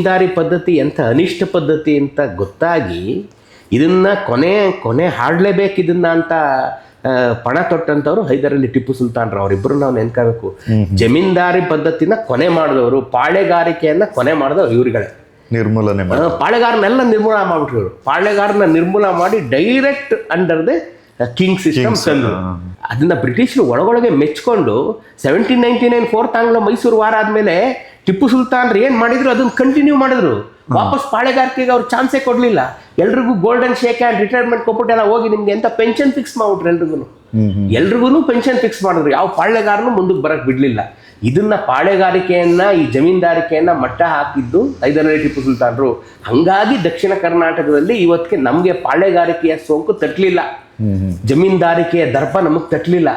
ಜಮೀನ್ದಾರಿ ಪದ್ಧತಿ ಎಂಥ ಅನಿಷ್ಟ ಪದ್ಧತಿ ಅಂತ ಗೊತ್ತಾಗಿ ಇದನ್ನ ಕೊನೆ ಹಾಡಲೇಬೇಕು ಇದನ್ನ ಅಂತ ಪಣ ತೊಟ್ಟಂಥವ್ರು ಹೈದರಲ್ಲಿ ಟಿಪ್ಪು ಸುಲ್ತಾನ್ರು. ಅವರಿಬ್ಬರು ನಾವು ನೆನ್ಕೋಬೇಕು. ಜಮೀನ್ದಾರಿ ಪದ್ಧತಿನ ಕೊನೆ ಮಾಡಿದವರು, ಪಾಳೆಗಾರಿಕೆಯನ್ನ ಕೊನೆ ಮಾಡಿದವರು ಇವರುಗಳೇ. ನಿರ್ಮೂಲನೆ ಪಾಳೆಗಾರನೆಲ್ಲ ನಿರ್ಮೂಲನೆ ಮಾಡ್ಬಿಟ್ರು ಇವರು. ಪಾಳೆಗಾರನ ನಿರ್ಮೂಲನೆ ಮಾಡಿ direct under the king system ತಂದ್ರು. ಅದನ್ನ ಬ್ರಿಟಿಷರು ಒಳಗೊಳಗೆ ಮೆಚ್ಕೊಂಡು 1799 4th ಆಂಗ್ಲ ಮೈಸೂರು ವಾರ ಆದ್ಮೇಲೆ ಟಿಪ್ಪು ಸುಲ್ತಾನ್ರು ಏನ್ ಮಾಡಿದ್ರು ಅದನ್ನ ಕಂಟಿನ್ಯೂ ಮಾಡಿದ್ರು. ವಾಪಸ್ ಪಾಳೆಗಾರಿಕೆಗೆ ಅವ್ರು ಚಾನ್ಸೇ ಕೊಡ್ಲಿಲ್ಲ. ಎಲ್ರಿಗೂ ಗೋಲ್ಡನ್ ಶೇಕ್ ಆ್ಯಂಡ್ ರಿಟೈರ್ಮೆಂಟ್ ಕೊಟ್ಬಿಟ್ಟೆಲ್ಲ ಹೋಗಿ ನಿಮ್ಗೆ ಎಂತ ಪೆನ್ಷನ್ ಫಿಕ್ಸ್ ಮಾಡ್ಬಿಟ್ರು. ಎಲ್ರಿಗೂ ಪೆನ್ಷನ್ ಫಿಕ್ಸ್ ಮಾಡಿದ್ರು. ಯಾವ ಪಾಳೆಗಾರನು ಮುಂದಕ್ಕೆ ಬರಕ್ ಬಿಡ್ಲಿಲ್ಲ. ಇದನ್ನ ಪಾಳೆಗಾರಿಕೆಯನ್ನ, ಈ ಜಮೀನ್ದಾರಿಕೆಯನ್ನ ಮಟ್ಟ ಹಾಕಿದ್ದು ಹೈದರಾಲಿ ಟಿಪ್ಪು ಸುಲ್ತಾನ್ರು. ಹಂಗಾಗಿ ದಕ್ಷಿಣ ಕರ್ನಾಟಕದಲ್ಲಿ ಇವತ್ತಿಗೆ ನಮ್ಗೆ ಪಾಳೆಗಾರಿಕೆಯ ಸೋಂಕು ತಟ್ಟಲಿಲ್ಲ, ಜಮೀನ್ದಾರಿಕೆಯ ದರ್ಪ ನಮಗ್ ತಟ್ಟಲಿಲ್ಲ.